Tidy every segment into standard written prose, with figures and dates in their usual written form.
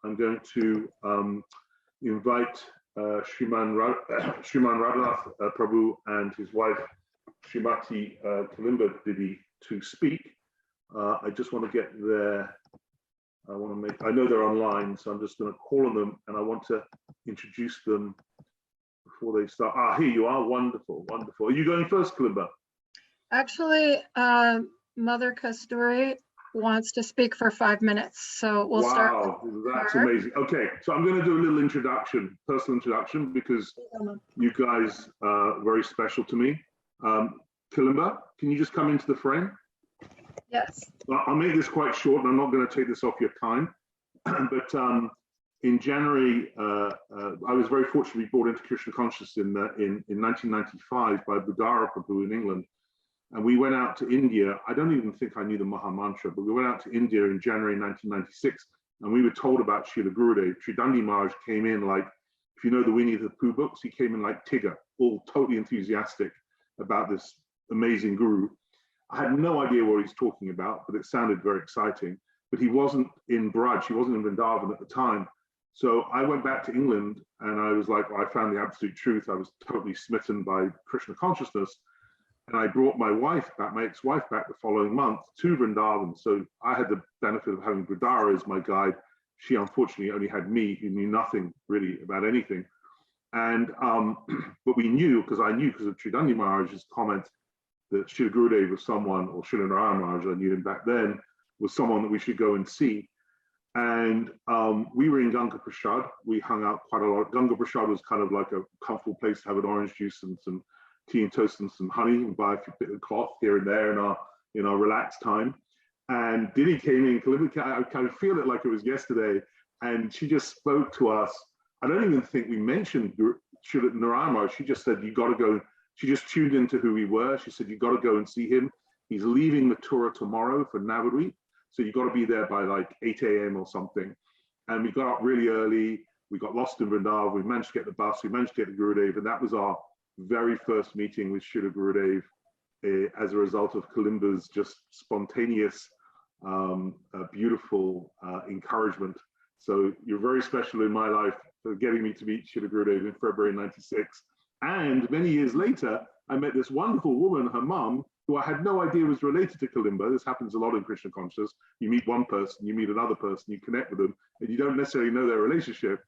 I'm going to invite Shriman Radhanath Prabhu and his wife Srimati Kilimba Didi to speak. I just want to get there. I know they're online, so I'm just going to call on them, and I want to introduce them before they start. Ah, here you are. Wonderful, wonderful. Are you going first, Kilimba? Actually, Mother Kasturi wants to speak for 5 minutes, so we'll start. Wow, that's amazing. Okay, so I'm going to do a little introduction, personal introduction, because you guys are very special to me. Kilimba, can you just come into the frame? Yes. I'll make this quite short, and I'm not going to take this off your time. But in January, I was very fortunate to be brought into Krishna consciousness in 1995 by Gurudeva Prabhu in England. And we went out to India. I don't even think I knew the Maha Mantra, but we went out to India in January 1996, and we were told about Srila Gurudeva. Sridandi Maharaj came in like, if you know the Winnie the Pooh books, he came in like Tigger, all totally enthusiastic about this amazing guru. I had no idea what he's talking about, but it sounded very exciting. But he wasn't in Braj, he wasn't in Vrindavan at the time. So I went back to England, and I was like, well, I found the absolute truth. I was totally smitten by Krishna consciousness. And I brought my wife back, my ex-wife back the following month to Vrindavan. So I had the benefit of having Gurudeva as my guide. She unfortunately only had me, who knew nothing really about anything. And, but we knew, because I knew because of Sridandi Maharaj's comment, that Srila Gurudeva was someone, or Srila Narayana Maharaj, I knew him back then, was someone that we should go and see. And we were in Ganga Prasad. We hung out quite a lot. Ganga Prasad was kind of like a comfortable place to have an orange juice and some tea and toast and some honey, and buy a few bit of cloth here and there in our relaxed time. And Didi came in, I kind of feel it like it was yesterday, and she just spoke to us. I don't even think we mentioned Srila Narayana. She just said, you got to go. She just tuned into who we were. She said, you got to go and see him. He's leaving Mathura tomorrow for Navadvip, so you got to be there by like 8 a.m. or something. And we got up really early. We got lost in Vrindavan. We managed to get the bus. We managed to get the Gurudeva, and that was our very first meeting with Srila Gurudeva as a result of Kilimba's just spontaneous, beautiful encouragement. So you're very special in my life for getting me to meet Srila Gurudeva in February '96. And many years later, I met this wonderful woman, her mum, who I had no idea was related to Kilimba. This happens a lot in Krishna consciousness. You meet one person, you meet another person, you connect with them, and you don't necessarily know their relationship.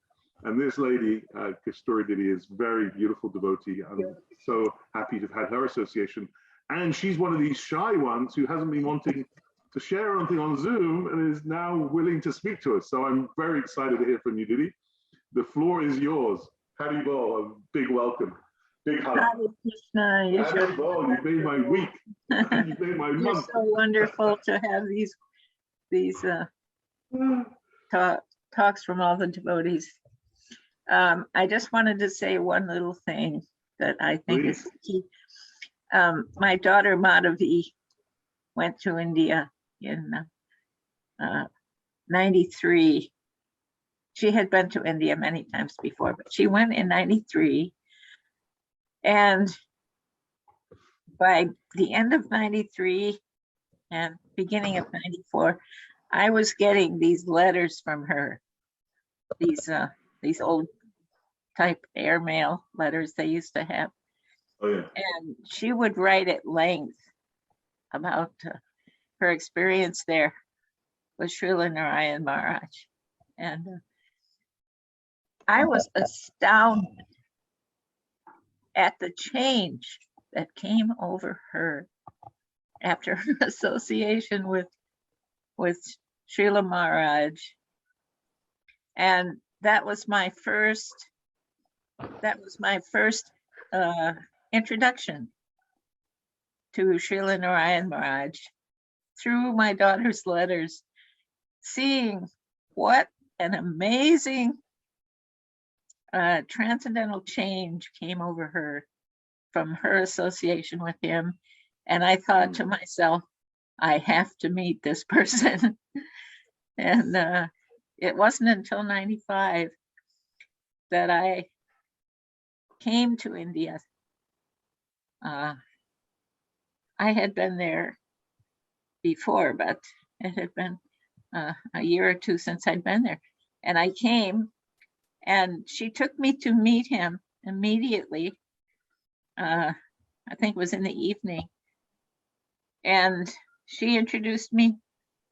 And this lady, Kasturi Didi, is very beautiful devotee. I'm so happy to have had her association. And she's one of these shy ones who hasn't been wanting to share anything on Zoom and is now willing to speak to us. So I'm very excited to hear from you, Didi. The floor is yours. Haribol, a big welcome. Big hug. Hare Krishna. Haribol, you made my week. You made my month. You're so wonderful to have these talks from all the devotees. I just wanted to say one little thing that I think is key. My daughter Madhavi went to India in '93. She had been to India many times before, but she went in '93. And by the end of '93 and beginning of '94, I was getting these letters from her, these old type airmail letters they used to have. Oh, yeah. And she would write at length about her experience there with Srila Narayana Maharaj. And I was astounded at the change that came over her after her association with Srila Maharaj. And that was my first introduction to Srila Narayana Maharaj through my daughter's letters, seeing what an amazing transcendental change came over her from her association with him. And I thought to myself, I have to meet this person. And it wasn't until '95 that I came to India. I had been there before, but it had been a year or two since I'd been there. And I came, and she took me to meet him immediately. I think it was in the evening. And she introduced me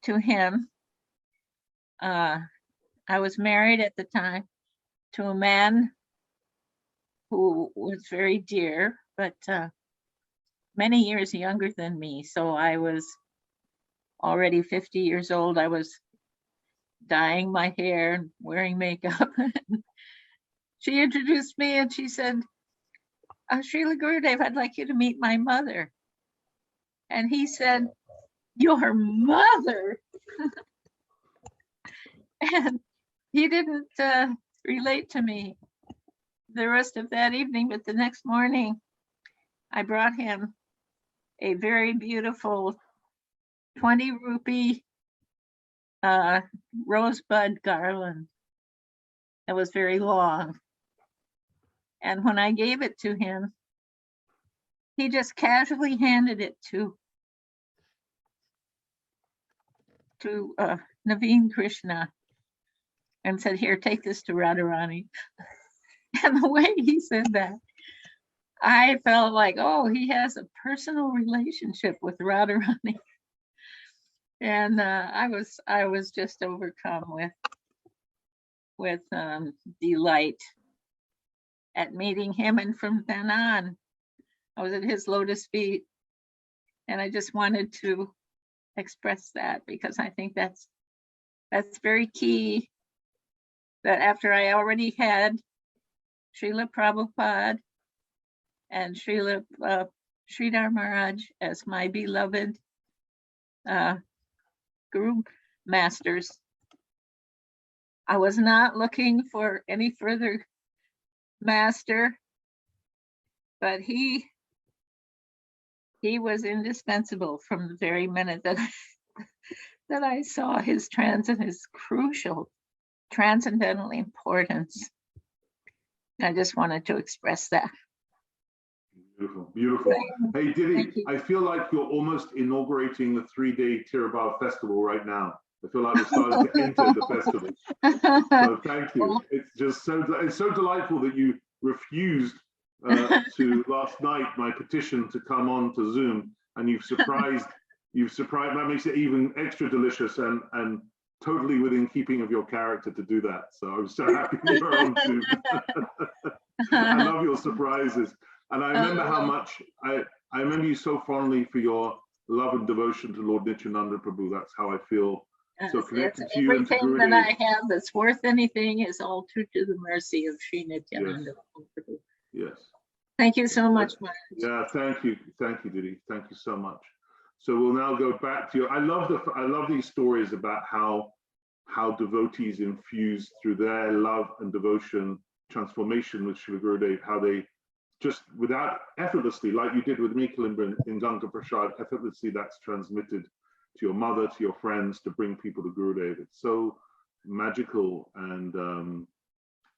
to him. I was married at the time to a man who was very dear, but many years younger than me. So I was already 50 years old. I was dyeing my hair and wearing makeup. She introduced me and she said, Srila Gurudev, I'd like you to meet my mother. And he said, your mother? And he didn't relate to me the rest of that evening, but the next morning I brought him a very beautiful 20 rupee rosebud garland that was very long. And when I gave it to him, he just casually handed it to Naveen Krishna and said, here, take this to Radharani. And the way he said that, I felt like, oh, he has a personal relationship with Radharani. And I was just overcome with delight at meeting him. And from then on, I was at his lotus feet. And I just wanted to express that, because I think that's very key, that after I already had Srila Prabhupada and Srila Sridhar Maharaj as my beloved Guru Masters, I was not looking for any further master, but he was indispensable from the very minute that I saw his crucial transcendental importance. I just wanted to express that. Beautiful, beautiful. Hey, Didi, I feel like you're almost inaugurating the 3-day Tirabhav festival right now. I feel like we're starting to enter the festival. So thank you. It's just it's so delightful that you refused to last night my petition to come on to Zoom, and you've surprised. That makes it even extra delicious and totally within keeping of your character to do that. So I'm so happy you're on Zoom. I love your surprises. And I remember how much, I remember you so fondly for your love and devotion to Lord Nityananda Prabhu. That's how I feel. So connected to you and to everything that I have that's worth anything is all due to the mercy of Sri Nityananda Prabhu. Yes. Thank you so much, Maharaj. Yeah, thank you, Didi. Thank you so much. So we'll now go back to you. I love these stories about how devotees infuse through their love and devotion transformation with Srila Gurudev, how they just without effortlessly, like you did with me, Kilimba, in Ganga Prasad, effortlessly that's transmitted to your mother, to your friends, to bring people to Gurudev. It's so magical and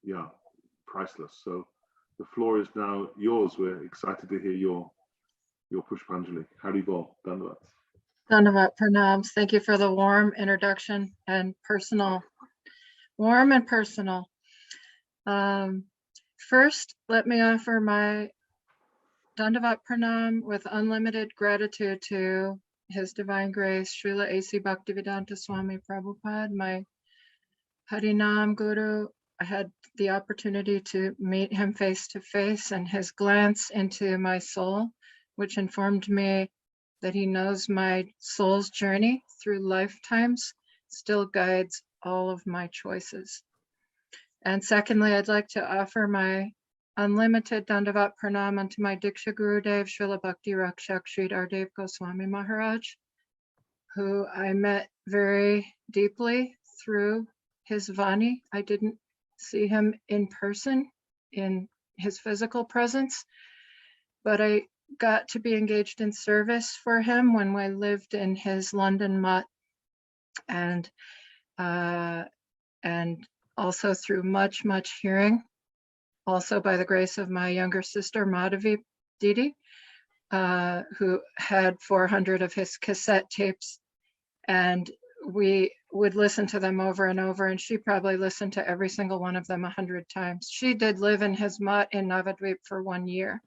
yeah, priceless. So the floor is now yours. We're excited to hear your Pushpanjali. Haribol, Dandavat. Dandavat Pranams. Thank you for the warm introduction and personal, warm and personal. First, let me offer my Dandavat Pranam with unlimited gratitude to His Divine Grace, Srila A.C. Bhaktivedanta Swami Prabhupada, my Harinam Guru. I had the opportunity to meet him face to face, and his glance into my soul, which informed me that he knows my soul's journey through lifetimes, still guides all of my choices. And secondly, I'd like to offer my unlimited Dandavat Pranam unto my Diksha Gurudev, Srila Bhakti Rakshak Sridhar Dev Goswami Maharaj, who I met very deeply through his Vani. I didn't see him in person in his physical presence, but I got to be engaged in service for him when I lived in his London mutt, and also through much hearing, also by the grace of my younger sister Madhavi Didi, who had 400 of his cassette tapes, and we would listen to them over and over, and she probably listened to every single one of them 100 times. She did live in his mutt in Navadvip for 1 year.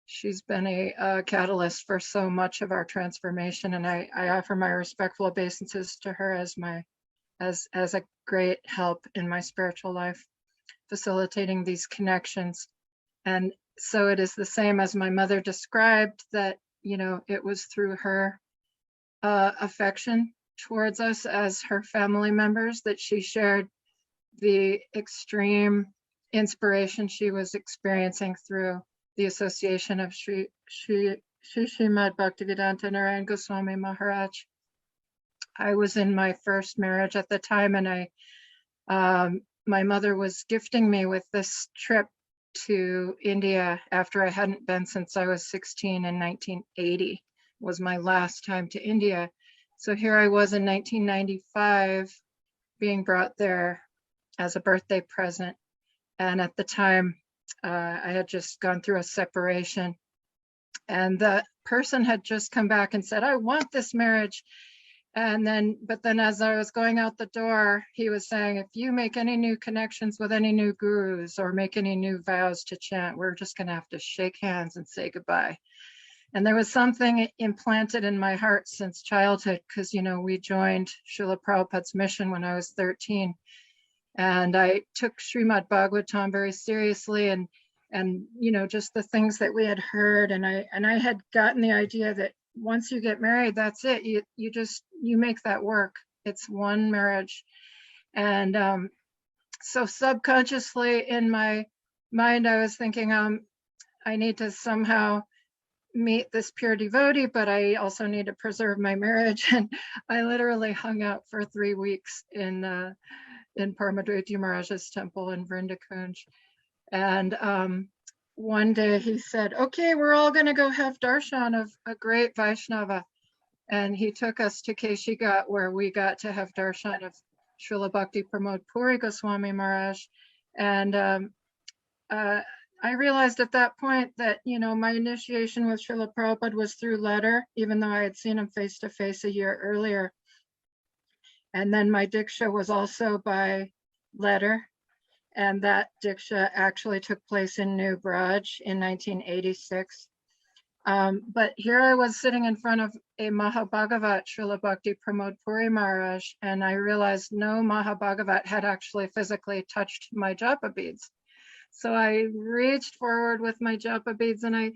She's been a catalyst for so much of our transformation, and I offer my respectful obeisances to her as a great help in my spiritual life, facilitating these connections. And so it is the same as my mother described, that, you know, it was through her affection towards us as her family members that she shared the extreme inspiration she was experiencing through the association of Srimati Bhaktivedanta Narayana Goswami Maharaj. I was in my first marriage at the time, and my mother was gifting me with this trip to India after I hadn't been since I was 16 in 1980, was my last time to India. So here I was in 1995 being brought there as a birthday present. And at the time, I had just gone through a separation, and the person had just come back and said, I want this marriage. But then as I was going out the door, he was saying, if you make any new connections with any new gurus or make any new vows to chant, we're just going to have to shake hands and say goodbye. And there was something implanted in my heart since childhood, because, you know, we joined Srila Prabhupada's mission when I was 13. And I took Srimad Bhagavatam very seriously, and you know, just the things that we had heard. And I had gotten the idea that once you get married, that's it. You make that work. It's one marriage. And so subconsciously in my mind, I was thinking, I need to somehow meet this pure devotee, but I also need to preserve my marriage. And I literally hung out for 3 weeks in Paramadvaiti Maharaja's temple in Vrindakunj. And one day he said, okay, we're all going to go have darshan of a great Vaishnava. And he took us to Keshigat, where we got to have darshan of Srila Bhakti Pramod Puri Goswami Maharaj. And I realized at that point that, you know, my initiation with Srila Prabhupada was through letter, even though I had seen him face to face a year earlier. And then my Diksha was also by letter. And that Diksha actually took place in New Braj in 1986. But here I was sitting in front of a Mahabhagavat, Srila Bhakti Pramod Puri Maharaj, and I realized no Mahabhagavat had actually physically touched my japa beads. So I reached forward with my japa beads, and I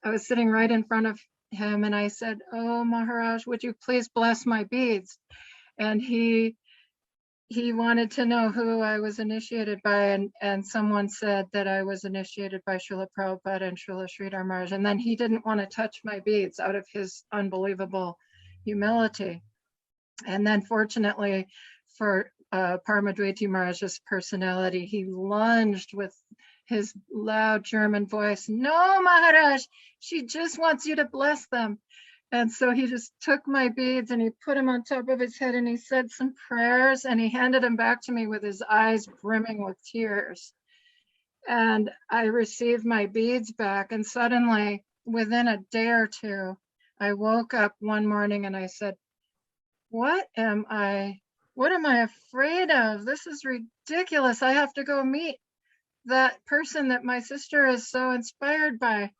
was sitting right in front of him, and I said, oh Maharaj, would you please bless my beads? And he wanted to know who I was initiated by, and someone said that I was initiated by Srila Prabhupada and Srila Sridhar Maharaj. And then he didn't want to touch my beads out of his unbelievable humility. And then fortunately for Paramadvaiti Maharaj's personality, he lunged with his loud German voice, no Maharaj, she just wants you to bless them. And so he just took my beads and he put them on top of his head and he said some prayers and he handed them back to me with his eyes brimming with tears. And I received my beads back, and suddenly within a day or two, I woke up one morning and I said, what am I afraid of? This is ridiculous. I have to go meet that person that my sister is so inspired by.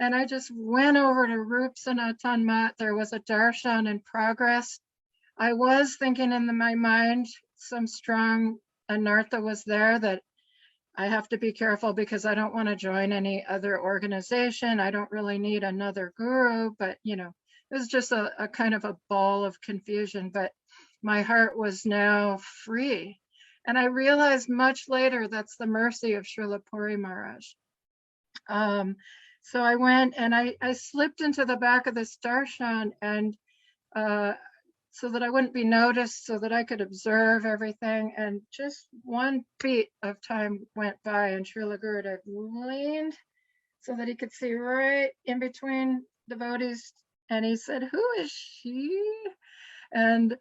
And I just went over to Rup Sanatan Mat. There was a darshan in progress. I was thinking in my mind, some strong anartha was there that I have to be careful because I don't want to join any other organization. I don't really need another guru, but you know, it was just a kind of a ball of confusion, but my heart was now free. And I realized much later that's the mercy of Srila Puri Maharaj. So I went and I slipped into the back of this darshan, and so that I wouldn't be noticed, so that I could observe everything. And just one beat of time went by, and Srila Gurudeva leaned so that he could see right in between devotees. And he said, who is she? And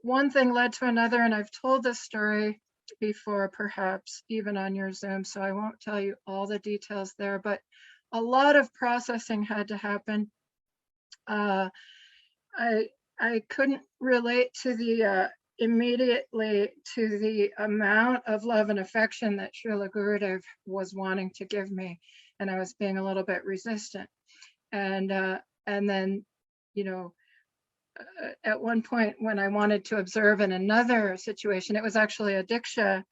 one thing led to another, and I've told this story before, perhaps even on your Zoom, so I won't tell you all the details there, but a lot of processing had to happen. I couldn't relate to the immediately to the amount of love and affection that Srila Gurudev was wanting to give me, and I was being a little bit resistant. And then, you know, at one point when I wanted to observe in another situation, it was actually a diksha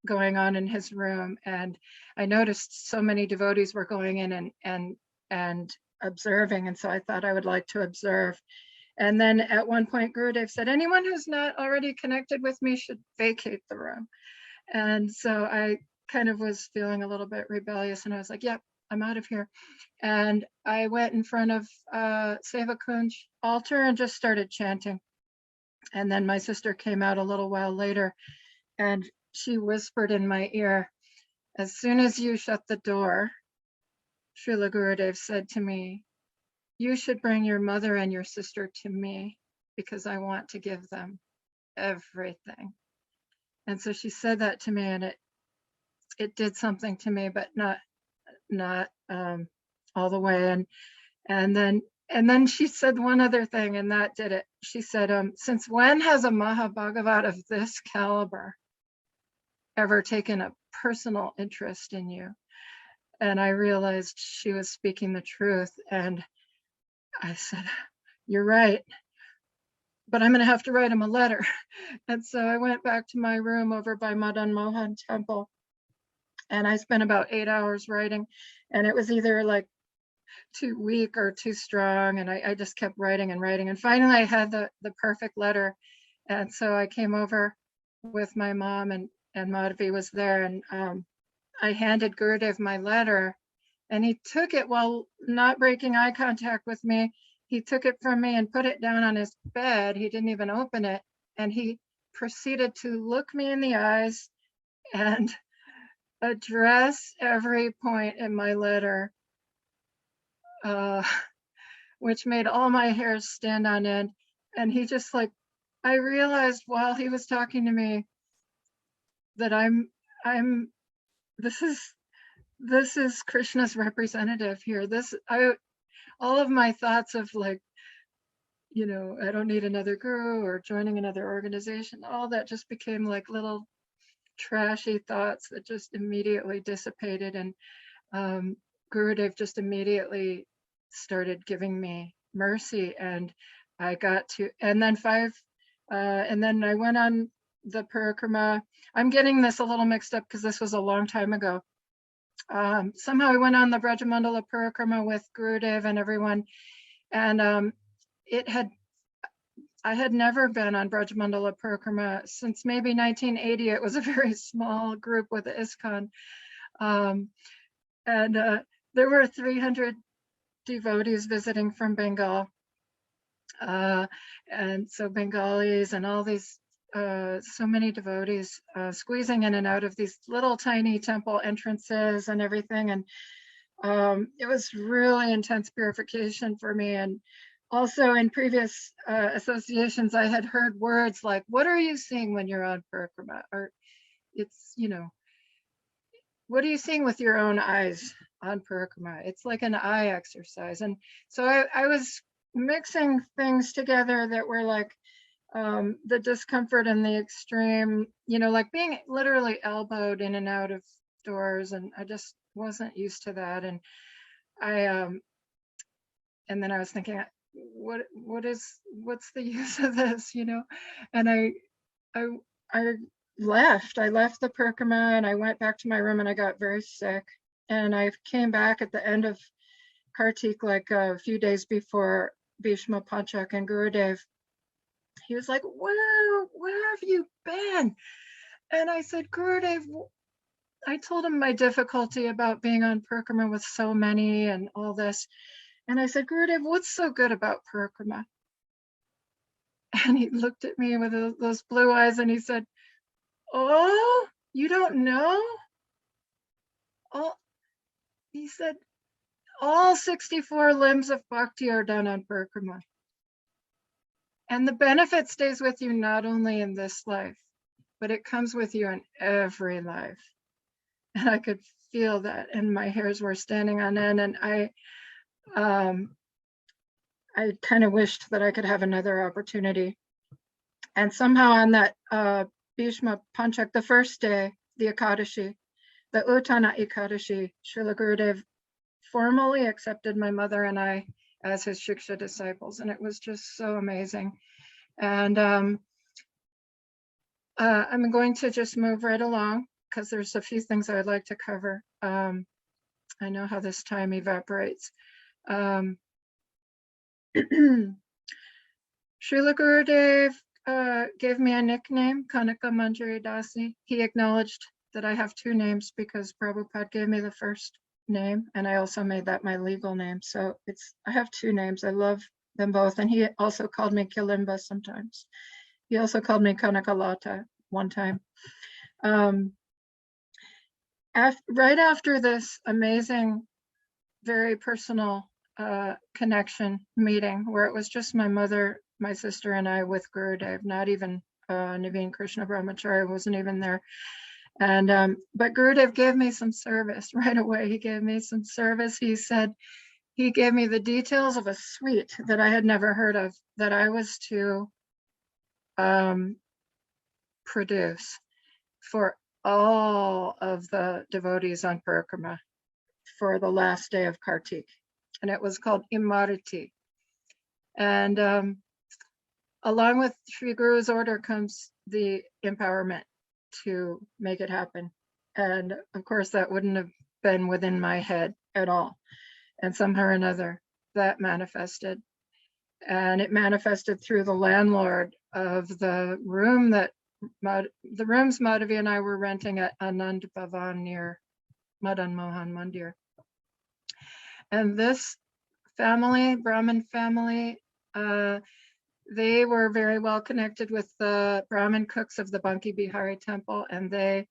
going on in his room, and I noticed so many devotees were going in and observing, and so I thought I would like to observe. And then at one point, Gurudev said, anyone who's not already connected with me should vacate the room. And so I kind of was feeling a little bit rebellious, and I was like, yep, I'm out of here. And I went in front of Seva Kunj altar and just started chanting. And then my sister came out a little while later, and she whispered in my ear, as soon as you shut the door, Srila Gurudev said to me, you should bring your mother and your sister to me because I want to give them everything. And so she said that to me, and it did something to me, but not all the way. And then she said one other thing, and that did it. She said, since when has a Mahabhagavat of this caliber ever taken a personal interest in you? And I realized she was speaking the truth. And I said, you're right, but I'm going to have to write him a letter. And so I went back to my room over by Madan Mohan Temple, and I spent about 8 hours writing, and it was either like too weak or too strong, and I just kept writing and writing, and finally I had the perfect letter. And so I came over with my mom, and Madhavi was there, and I handed Gurudev my letter, and he took it while not breaking eye contact with me. He took it from me and put it down on his bed. He didn't even open it. And he proceeded to look me in the eyes and address every point in my letter, which made all my hairs stand on end. And he just like, I realized while he was talking to me that this is Krishna's representative here. All of my thoughts of like, you know, I don't need another guru or joining another organization, all that just became like little trashy thoughts that just immediately dissipated. And Gurudev just immediately started giving me mercy, and I got to, and then I went on the parikrama. I'm getting this a little mixed up because this was a long time ago. Somehow I went on the Brajamandala parikrama with Gurudev and everyone, and I had never been on Brajamandala parikrama since maybe 1980. It was a very small group with the ISKCON, and there were 300 devotees visiting from Bengal, and so Bengalis and all these so many devotees squeezing in and out of these little tiny temple entrances and everything. And it was really intense purification for me. And also in previous associations, I had heard words like, what are you seeing when you're on parikrama? Or it's, you know, what are you seeing with your own eyes on parikrama? It's like an eye exercise. And so I was mixing things together that were like, the discomfort and the extreme, you know, like being literally elbowed in and out of doors, and I just wasn't used to that. And and then I was thinking, what's the use of this, you know? And I left the parikrama, and I went back to my room, and I got very sick, and I came back at the end of Kartik, like a few days before Bhishma Panchak, and Gurudev, he was like, where have you been? And I said, Gurudev, I told him my difficulty about being on parikrama with so many and all this. And I said, Gurudev, what's so good about parikrama? And he looked at me with those blue eyes, and he said, oh, you don't know? He said, all 64 limbs of bhakti are done on parikrama. And the benefit stays with you not only in this life, but it comes with you in every life. And I could feel that, and my hairs were standing on end. And I kind of wished that I could have another opportunity. And somehow on that Bhishma Panchak, the first day, the Ekadashi, the Uttana Ekadashi, Srila Gurudev formally accepted my mother and I as his Shiksha disciples. And it was just so amazing. And I'm going to just move right along because there's a few things I would like to cover. I know how this time evaporates. Srila Gurudev gave me a nickname, Kanaka Manjari Dasi. He acknowledged that I have two names because Prabhupada gave me the first name, and I also made that my legal name. So I have two names. I love them both. And he also called me Kilimba sometimes. He also called me Kanakalata one time. Right after this amazing, very personal connection meeting where it was just my mother, my sister, and I with Gurudev, not even Naveen Krishna Brahmachari wasn't even there. And but Gurudev gave me some service right away. He gave me some service. He said, he gave me the details of a suite that I had never heard of that I was to produce for all of the devotees on Parikrama for the last day of Kartik. And it was called Imarati. And along with Sri Guru's order comes the empowerment to make it happen. And of course, that wouldn't have been within my head at all. And somehow or another, that manifested. And it manifested through the landlord of the room that the rooms Madhavi and I were renting at Anand Bhavan near Madan Mohan Mandir. And this family, Brahmin family, they were very well connected with the Brahmin cooks of the Banki Bihari temple, and they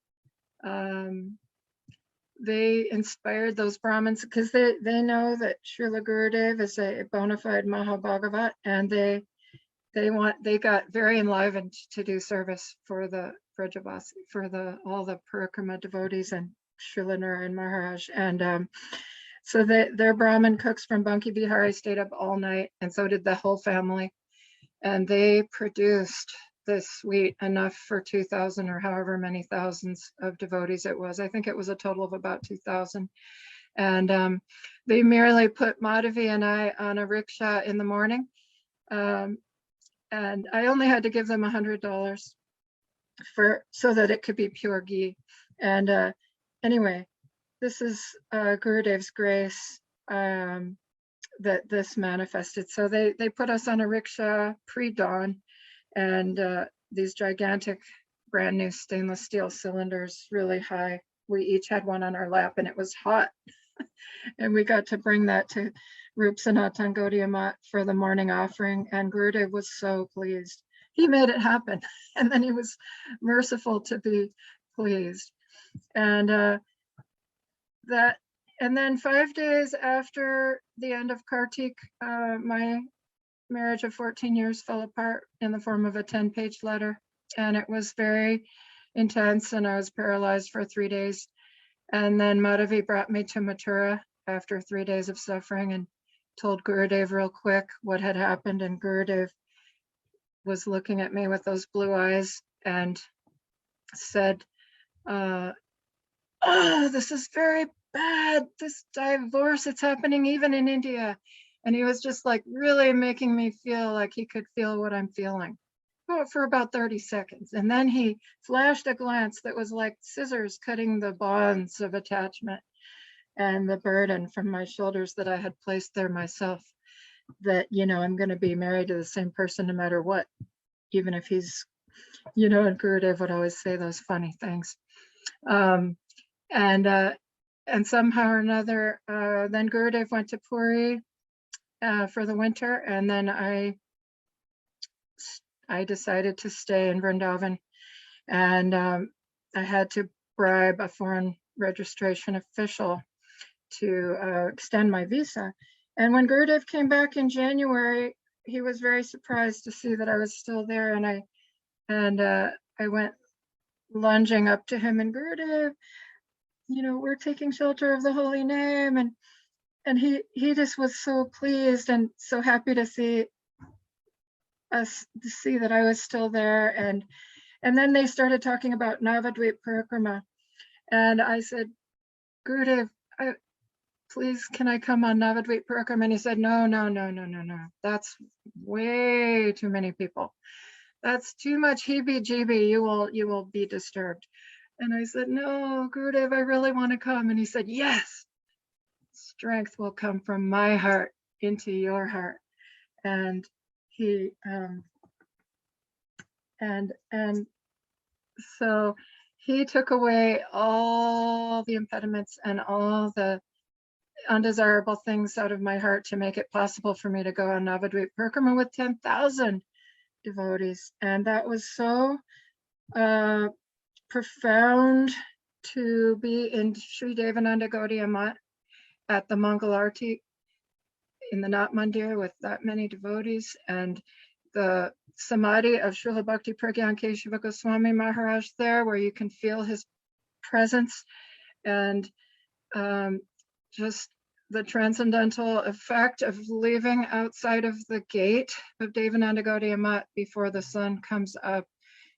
inspired those Brahmins because they know that Srila Gurudev is a bona fide Mahabhagavat, and they got very enlivened to do service for the Brajavasi, for all the Parikrama devotees and Srila Narayana Maharaj. And so their Brahmin cooks from Banki Bihari stayed up all night, and so did the whole family. And they produced this suite enough for 2,000 or however many thousands of devotees it was. I think it was a total of about 2,000. And they merely put Madhavi and I on a rickshaw in the morning. And I only had to give them $100 so that it could be pure ghee. And anyway, this is Gurudev's grace that this manifested. So they put us on a rickshaw pre-dawn, and these gigantic brand new stainless steel cylinders, really high. We each had one on our lap, and it was hot. And we got to bring that to Rup Sanatan Gaudiya Mat for the morning offering, and Gurudev was so pleased. He made it happen, and then he was merciful to be pleased. And and then 5 days after the end of Kartik, my marriage of 14 years fell apart in the form of a 10-page letter. And it was very intense, and I was paralyzed for 3 days. And then Madhavi brought me to Mathura after 3 days of suffering and told Gurudev real quick what had happened. And Gurudev was looking at me with those blue eyes and said, oh, this is very bad, this divorce, it's happening even in India. And he was just like really making me feel like he could feel what I'm feeling for about 30 seconds. And then he flashed a glance that was like scissors cutting the bonds of attachment and the burden from my shoulders that I had placed there myself, that, I'm going to be married to the same person no matter what, even if he's, and Gurudev would always say those funny things. And somehow or another, then Gurudev went to Puri for the winter, and then I decided to stay in Vrindavan, and I had to bribe a foreign registration official to extend my visa. And when Gurudev came back in January, he was very surprised to see that I was still there, and I went lunging up to him, and Gurudev, we're taking shelter of the holy name. he just was so pleased and so happy to see us, to see that I was still there. And then they started talking about Navadvip Parikrama. And I said, Gurudev, please, can I come on Navadvip Parikrama? And he said, no. That's way too many people. That's too much heebie-jeebie. You will be disturbed. And I said, no, Gurudev, I really want to come. And he said, yes, strength will come from my heart into your heart. And he, so he took away all the impediments and all the undesirable things out of my heart to make it possible for me to go on Navadvip Parikrama with 10,000 devotees. And that was so profound to be in Sri Devananda Gaudiya Math at the Mangal Arti in the Nat Mandir with that many devotees, and the Samadhi of Srila Bhakti Pragyan Keshava Goswami Maharaj there, where you can feel his presence, and just the transcendental effect of leaving outside of the gate of Devananda Gaudiya Math before the sun comes up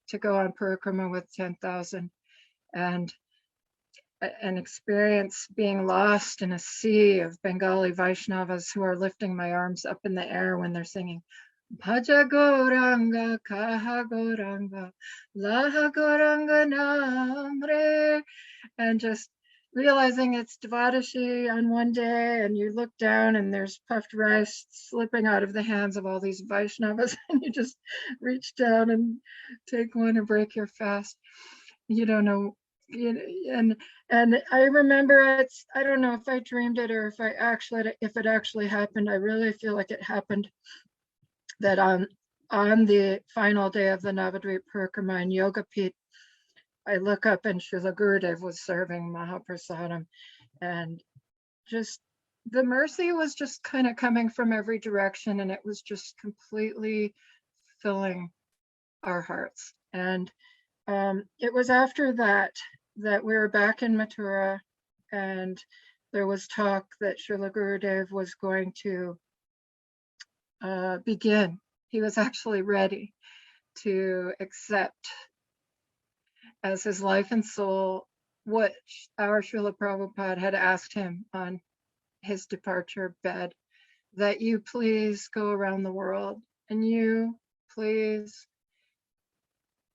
to go on parikrama with 10,000, and an experience being lost in a sea of Bengali Vaishnavas who are lifting my arms up in the air when they're singing Bhaja Gauranga, Kaha Gauranga, Laha Gauranga Namre, and just realizing it's Devadashi on one day, and you look down and there's puffed rice slipping out of the hands of all these Vaishnavas, and you just reach down and take one and break your fast. You don't know. And I remember it's, I don't know if I dreamed it or if it actually happened. I really feel like it happened, that on the final day of the Navadvip Parikrama in Yoga Pit, I look up and Srila Gurudeva was serving Mahaprasadam, and just the mercy was just kind of coming from every direction, and it was just completely filling our hearts. And it was after that we were back in Mathura, and there was talk that Srila Gurudeva was going to begin. He was actually ready to accept as his life and soul what our Srila Prabhupada had asked him on his departure bed, that you please go around the world and you please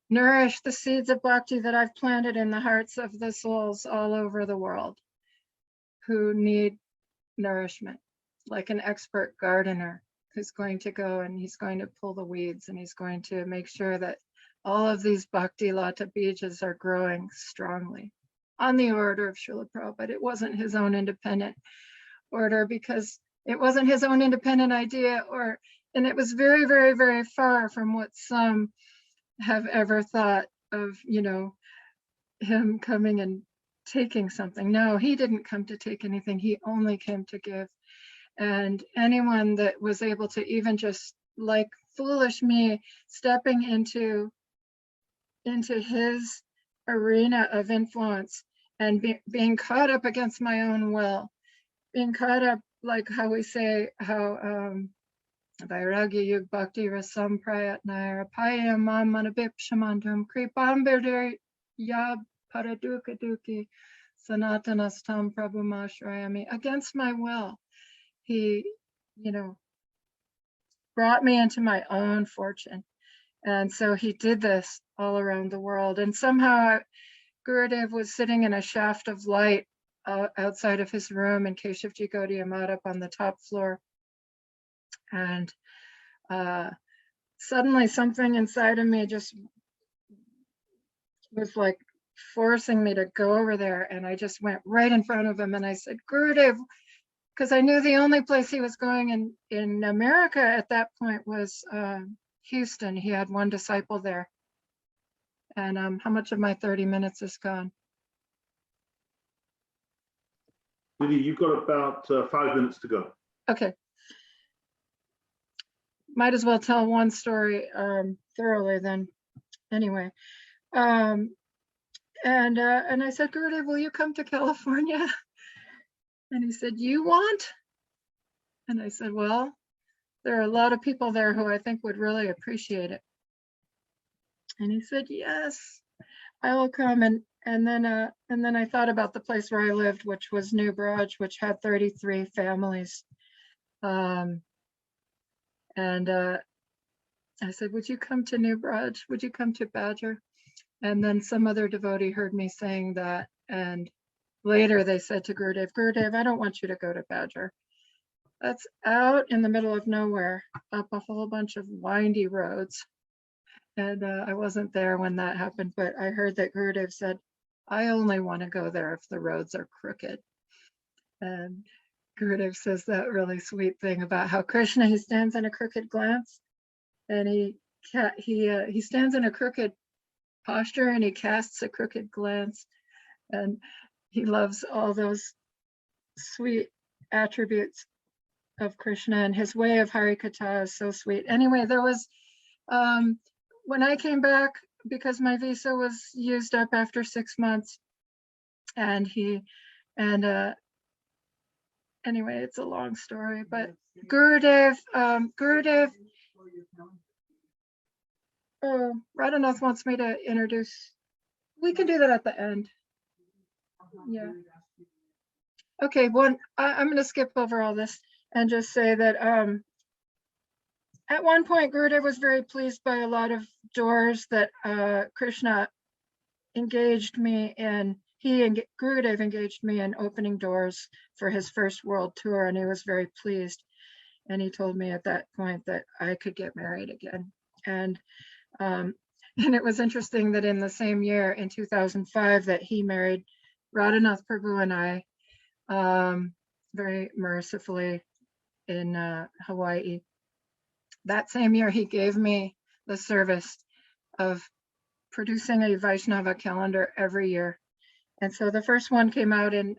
nourish the seeds of bhakti that I've planted in the hearts of the souls all over the world who need nourishment, like an expert gardener who's going to go and he's going to pull the weeds and he's going to make sure that all of these bhakti lata bijas are growing strongly on the order of Srila Prabhupada. It wasn't his own independent order, because it wasn't his own independent idea, and it was very, very, very far from what some have ever thought of, him coming and taking something. No, he didn't come to take anything. He only came to give. And anyone that was able to, even just like foolish me, stepping into his arena of influence and being caught up against my own will, being caught up, like how we say, how Vairagya Yug Bhakti Rasamrita Paya Manabip Shamandam Kripambir Yab Paraduka Duki Sanatanastam Prabhu Mashrayami. Against my will, he, brought me into my own fortune. And so he did this all around the world. And somehow Gurudeva was sitting in a shaft of light outside of his room in Keshavaji Gaudiya Math up on the top floor. And suddenly something inside of me just was like forcing me to go over there. And I just went right in front of him and I said, Gurudev, because I knew the only place he was going in America at that point was Houston. He had one disciple there. And how much of my 30 minutes is gone? Didi, you've got about 5 minutes to go. Okay. Might as well tell one story thoroughly then. Anyway, and I said, Gurudev, will you come to California? And he said, you want? And I said, well, there are a lot of people there who I think would really appreciate it. And he said, yes, I will come. And then I thought about the place where I lived, which was New Barrage, which had 33 families. I said, would you come to New Barrage? Would you come to Badger? And then some other devotee heard me saying that. And later they said to Gurudev, Gurudev, I don't want you to go to Badger. That's out in the middle of nowhere, up a whole bunch of windy roads. And I wasn't there when that happened, but I heard that Gurudev said, I only want to go there if the roads are crooked. And Gurudev says that really sweet thing about how Krishna, he stands in a crooked glance, and he stands in a crooked posture, and he casts a crooked glance, and he loves all those sweet attributes of Krishna, and his way of Harikatha is so sweet. Anyway, there was when I came back, because my visa was used up after 6 months, and anyway, it's a long story, but Gurudev, Radhanath wants me to introduce. We can do that at the end. Yeah. Okay, I'm going to skip over all this and just say that at one point, Gurudev was very pleased by a lot of doors that Krishna engaged me in. Gurudev engaged me in opening doors for his first world tour, and he was very pleased. And he told me at that point that I could get married again. And it was interesting that in the same year, in 2005, that he married Radhanath Prabhu and I very mercifully in Hawaii. That same year, he gave me the service of producing a Vaishnava calendar every year. And so the first one came out in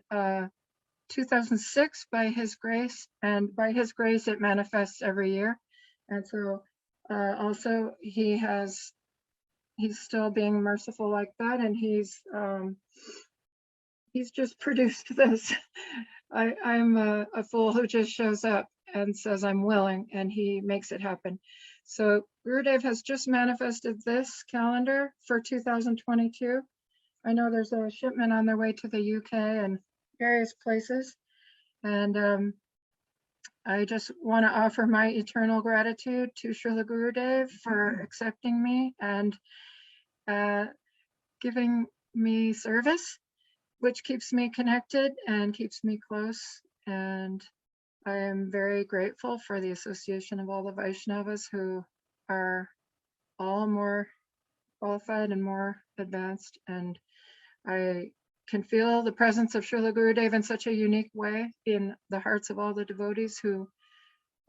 2006 by his grace, and by his grace, it manifests every year. And so also he's still being merciful like that, and he's just produced this. I'm a fool who just shows up and says I'm willing, and he makes it happen. So Gurudev has just manifested this calendar for 2022. I know there's a shipment on their way to the UK and various places. And I just want to offer my eternal gratitude to Srila Gurudev for accepting me and giving me service, which keeps me connected and keeps me close. And I am very grateful for the association of all the Vaishnavas who are all more qualified and more advanced. And I can feel the presence of Srila Gurudev in such a unique way in the hearts of all the devotees who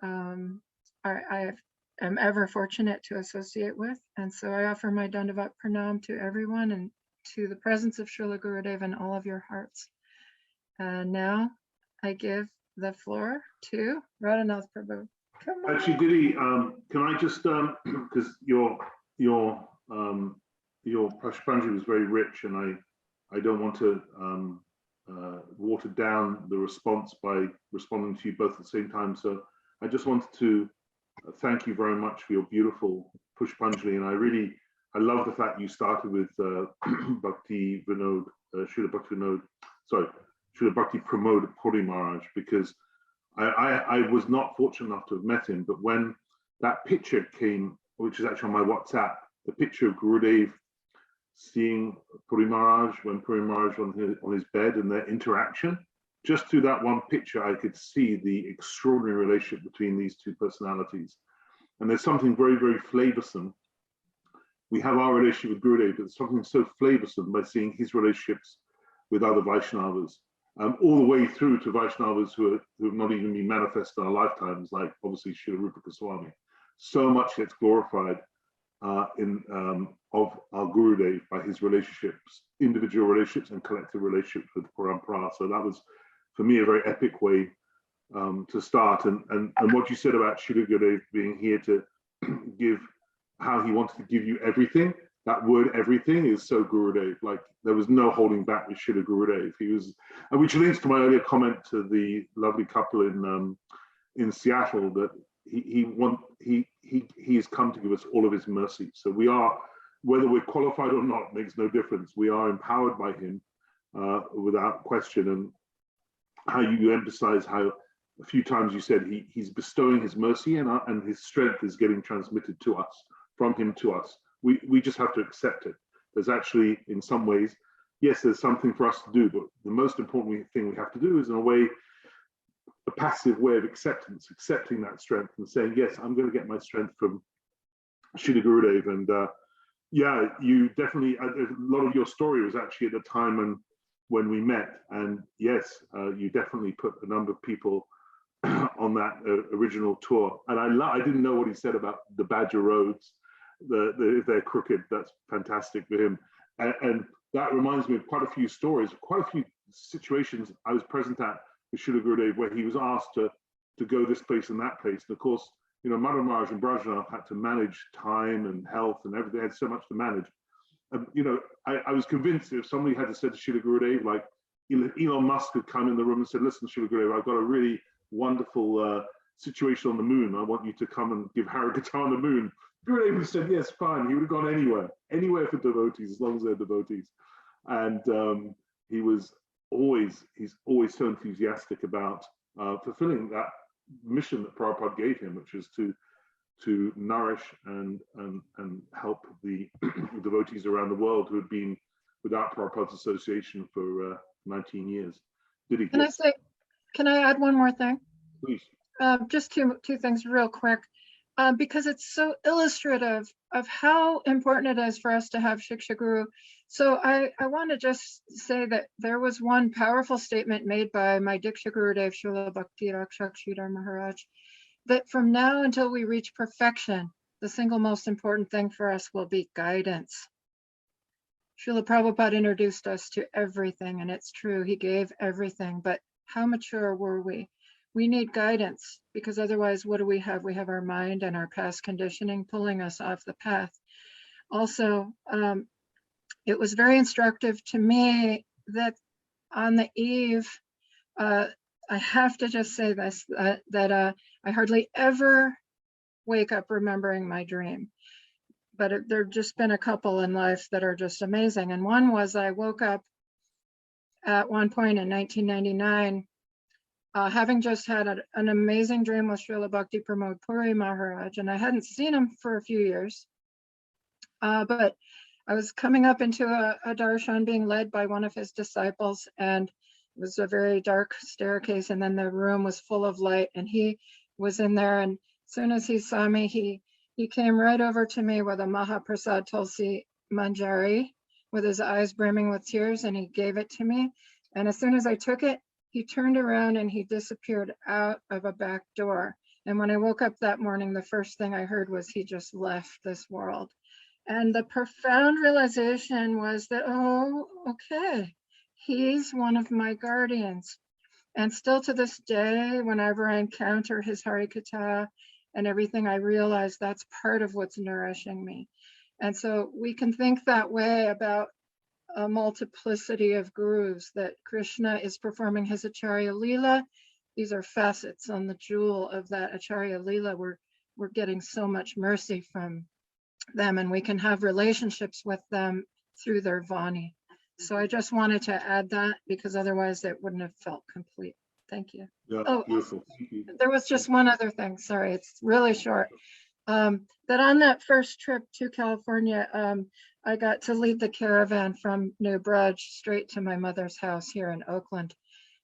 I am ever fortunate to associate with. And so I offer my Dandavat Pranam to everyone and to the presence of Srila Gurudev in all of your hearts. And now I give the floor to Radhanath Prabhu. Come on. Actually, Didi, can I just, because your Pushpanjali was very rich, and I don't want to water down the response by responding to you both at the same time. So I just wanted to thank you very much for your beautiful Pushpanjali, and I love the fact you started with Bhakti Vinod, Srila Bhakti Pramod Puri Maharaj, because I was not fortunate enough to have met him, but when that picture came, which is actually on my WhatsApp, the picture of Gurudev seeing Puri Maharaj, when Puri Maharaj on his bed, and their interaction, just through that one picture, I could see the extraordinary relationship between these two personalities. And there's something very, very flavoursome. We have our relationship with Gurudev, but there's something so flavoursome by seeing his relationships with other Vaishnavas, all the way through to Vaishnavas who have not even been manifest in our lifetimes, like obviously Srila Rupa Goswami. So much gets glorified of our Gurudev by his relationships, individual relationships and collective relationships with Parampara. So that was, for me, a very epic way to start. And what you said about Srila Gurudev being here to give, how he wanted to give you everything, that word everything is so Gurudev. Like, there was no holding back with Srila Gurudev. He was, and which links to my earlier comment to the lovely couple in in Seattle that he has come to give us all of his mercy. So we are, whether we're qualified or not, makes no difference. We are empowered by him without question. And how you emphasize how a few times you said he's bestowing his mercy, and his strength is getting transmitted to us, from him to us. We just have to accept it. There's actually, in some ways, yes, there's something for us to do, but the most important thing we have to do is, in a way, a passive way of acceptance, accepting that strength and saying, yes, I'm going to get my strength from Srila Gurudev. And yeah, you definitely, a lot of your story was actually at the time when we met. And yes, you definitely put a number of people on that original tour. And I didn't know what he said about the Badger roads, if they're crooked. That's fantastic for him. And that reminds me of quite a few stories, quite a few situations I was present at with Srila Gurudev, where he was asked to go this place and that place. And of course, you know, Maharaja and Brajanath had to manage time and health and everything. They had so much to manage. You know, I was convinced if somebody had said to Srila Gurudev, like Elon Musk had come in the room and said, listen, Srila Gurudev, I've got a really wonderful situation on the moon. I want you to come and give Harikatha on the moon. Gurudev would have said, yes, fine. He would have gone anywhere for devotees, as long as they're devotees. And he's always so enthusiastic about fulfilling that mission that Prabhupada gave him, which is to nourish and help the devotees around the world who had been without Prabhupada's association for 19 years. Didi, can I add one more thing? Please. Just two things real quick, because it's so illustrative of how important it is for us to have Shiksha Guru. So I want to just say that there was one powerful statement made by my Diksha Gurudev, Srila Bhakti Rakshak Sridhar Maharaj, that from now until we reach perfection, the single most important thing for us will be guidance. Srila Prabhupada introduced us to everything, and it's true, he gave everything, but how mature were we? We need guidance, because otherwise what do we have? We have our mind and our past conditioning pulling us off the path. Also, it was very instructive to me that on the eve, I have to just say this, that I hardly ever wake up remembering my dream. But there have just been a couple in life that are just amazing. And one was I woke up at one point in 1999, having just had an amazing dream with Srila Bhakti Pramod Puri Maharaj, and I hadn't seen him for a few years. But I was coming up into a darshan being led by one of his disciples, and it was a very dark staircase, and then the room was full of light, and he was in there, and as soon as he saw me, he came right over to me with a Mahaprasad Tulsi Manjari, with his eyes brimming with tears, and he gave it to me. And as soon as I took it, he turned around and he disappeared out of a back door. And when I woke up that morning, the first thing I heard was he just left this world. And the profound realization was that, oh, okay, he's one of my guardians. And still to this day, whenever I encounter his Harikatha and everything, I realize that's part of what's nourishing me. And so we can think that way about a multiplicity of gurus, that Krishna is performing his Acharya Leela. These are facets on the jewel of that Acharya Leela. We're getting so much mercy from them, and we can have relationships with them through their Vani. So I just wanted to add that, because otherwise it wouldn't have felt complete. Thank you. Yeah, oh, beautiful. Thank you. There was just one other thing. Sorry, it's really short. That on that first trip to California, I got to lead the caravan from New Braj straight to my mother's house here in Oakland,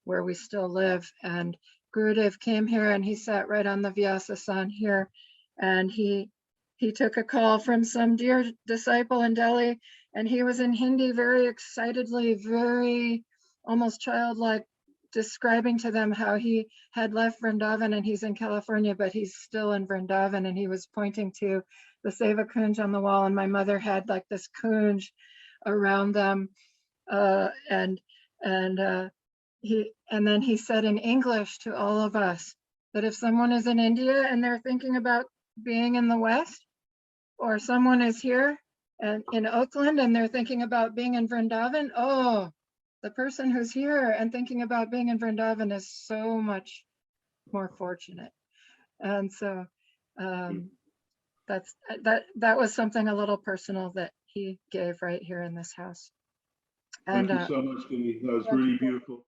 where we still live. And Gurudev came here and he sat right on the Vyasasan here, and he took a call from some dear disciple in Delhi, and he was in Hindi very excitedly, very almost childlike, describing to them how he had left Vrindavan and he's in California, but he's still in Vrindavan, and he was pointing to the Seva Kunj on the wall, and my mother had like this kunj around them, and then he said in English to all of us that if someone is in India and they're thinking about being in the West, or someone is here and in Oakland and they're thinking about being in Vrindavan, oh, the person who's here and thinking about being in Vrindavan is so much more fortunate. And so that was something a little personal that he gave right here in this house. Thank And you so much, Didi. That was thank really you. beautiful.